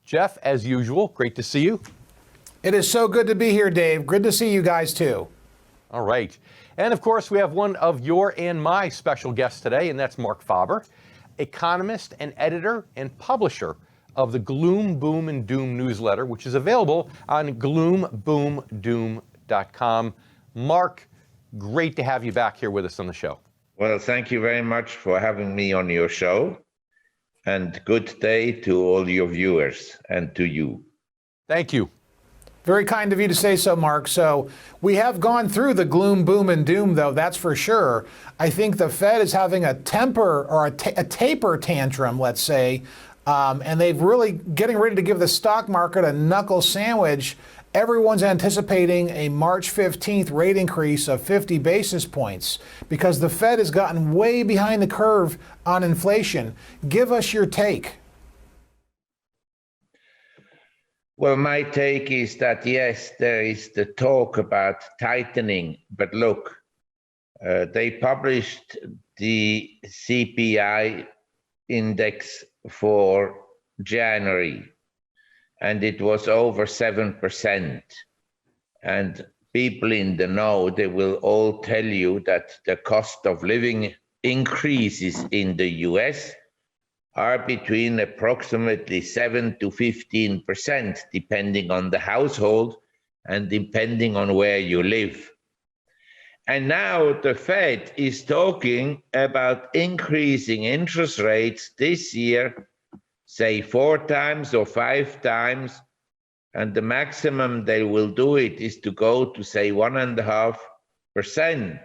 Jeff, as usual, great to see you. It is so good to be here, Dave. Good to see you guys, too. All right. And of course, we have one of your and my special guests today, and that's Marc Faber, economist and editor and publisher of the Gloom, Boom, and Doom newsletter, which is available on gloomboomdoom.com. Marc, great to have you back here with us on the show. Well, thank you very much for having me on your show. And good day to all your viewers and to you. Thank you. Very kind of you to say so, Marc. So we have gone through the gloom, boom, and doom, though, that's for sure. I think the Fed is having a temper or a taper tantrum, let's say, and they've really getting ready to give the stock market a knuckle sandwich. Everyone's anticipating a March 15th rate increase of 50 basis points because the Fed has gotten way behind the curve on inflation. Give us your take. Well, my take is that, yes, there is the talk about tightening, but look, they published the CPI index for January, and it was over 7%. And people in the know, they will all tell you that the cost of living increases in the US are between approximately 7 to 15%, depending on the household and depending on where you live. And now the Fed is talking about increasing interest rates this year, say 4 times or 5 times, and the maximum they will do it is to go to, say, 1.5%.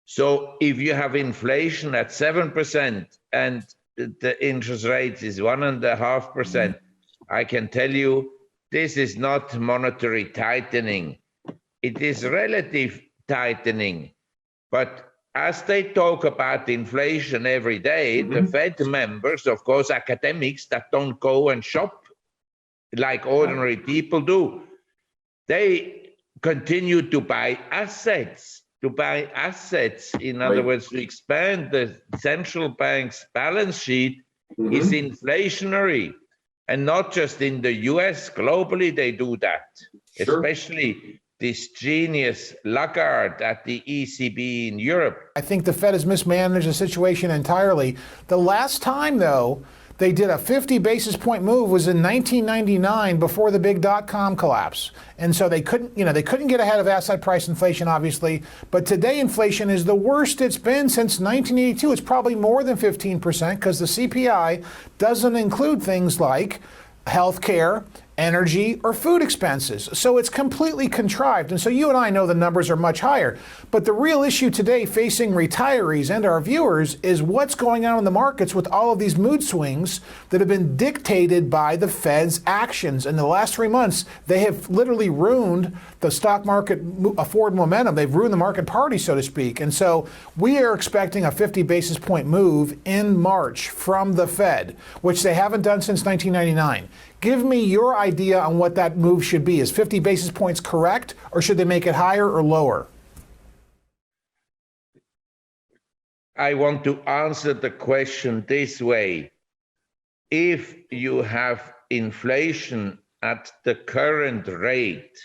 So if you have inflation at 7% and the interest rate is 1.5%, I can tell you this is not monetary tightening. It is relative tightening. But as they talk about inflation every day, the Fed members, of course, academics that don't go and shop like ordinary people do, they continue to buy assets. In other words, to expand the central bank's balance sheet is inflationary. And not just in the US, globally they do that. Sure. Especially this genius Lagarde at the ECB in Europe. I think the Fed has mismanaged the situation entirely. The last time, though, they did a 50 basis point move was in 1999 before the big dot-com collapse. And so they couldn't get ahead of asset price inflation, obviously. But today inflation is the worst it's been since 1982. It's probably more than 15% because the CPI doesn't include things like healthcare, energy, or food expenses. So it's completely contrived. And so you and I know the numbers are much higher. But the real issue today facing retirees and our viewers is what's going on in the markets with all of these mood swings that have been dictated by the Fed's actions. In the last 3 months, they have literally ruined the stock market forward momentum. They've ruined the market party, so to speak. And so we are expecting a 50 basis point move in March from the Fed, which they haven't done since 1999. Give me your idea on what that move should be. Is 50 basis points correct, or should they make it higher or lower? I want to answer the question this way. If you have inflation at the current rate,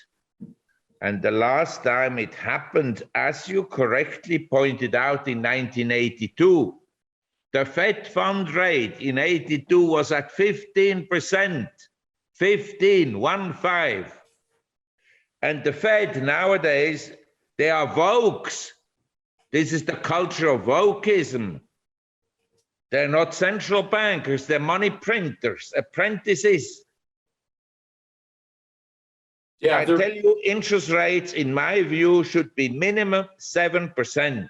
and the last time it happened, as you correctly pointed out, in 1982, the Fed fund rate in 82 was at 15%, 15. And the Fed nowadays, they are wokes. This is the culture of wokeism. They're not central bankers, they're money printers, apprentices. Yeah, I tell you, interest rates, in my view, should be minimum 7%.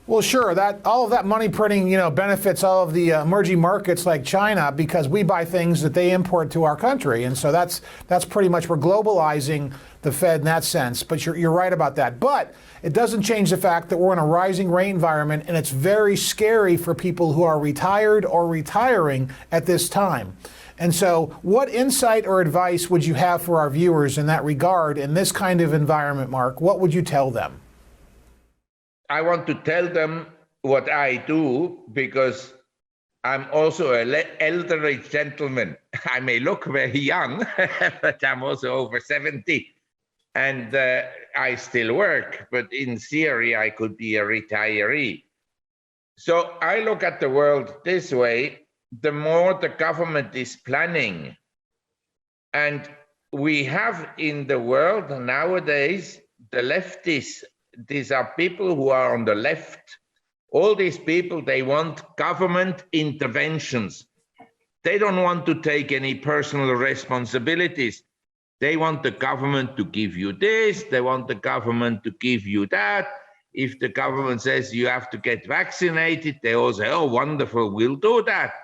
Well, sure. All of that money printing, benefits all of the emerging markets like China because we buy things that they import to our country, and so that's pretty much we're globalizing the Fed in that sense. But you're right about that. But it doesn't change the fact that we're in a rising rate environment, and it's very scary for people who are retired or retiring at this time. And so, what insight or advice would you have for our viewers in that regard in this kind of environment, Marc? What would you tell them? I want to tell them what I do because I'm also an elderly gentleman. I may look very young, but I'm also over 70. And I still work, but in theory, I could be a retiree. So I look at the world this way: the more the government is planning, and we have in the world nowadays, the leftists, these are people who are on the left. All these people, they want government interventions. They don't want to take any personal responsibilities. They want the government to give you this, they want the government to give you that. If the government says you have to get vaccinated, they all say, oh, wonderful, we'll do that.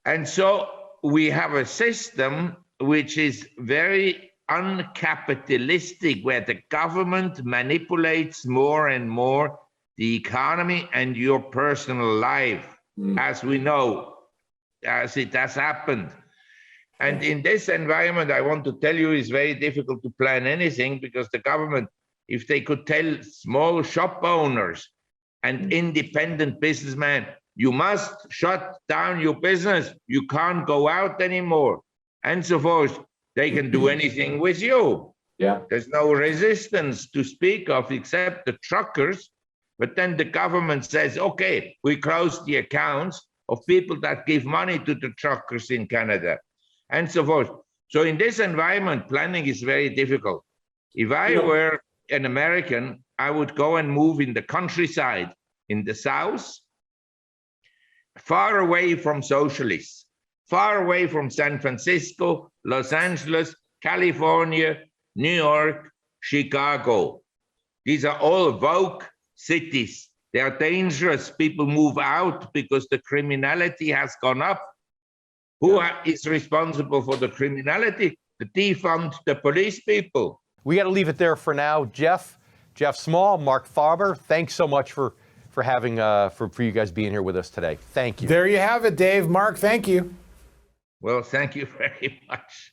And so we have a system which is very uncapitalistic, where the government manipulates more and more the economy and your personal life, as we know, as it has happened. And in this environment, I want to tell you, it's very difficult to plan anything, because the government, if they could tell small shop owners and independent businessmen, you must shut down your business, you can't go out anymore, and so forth, they can do anything with you. Yeah. There's no resistance to speak of except the truckers. But then the government says, okay, we close the accounts of people that give money to the truckers in Canada, and so forth. So in this environment, planning is very difficult. If I were an American, I would go and move in the countryside, in the South, far away from socialists, far away from San Francisco, Los Angeles, California, New York, Chicago. These are all woke cities. They are dangerous. People move out because the criminality has gone up. Who is responsible for the criminality? The defund the police people. We got to leave it there for now. Jeff Small, Marc Faber, thanks so much for having for you guys being here with us today. Thank you. There you have it, Dave. Mark, thank you. Well, thank you very much.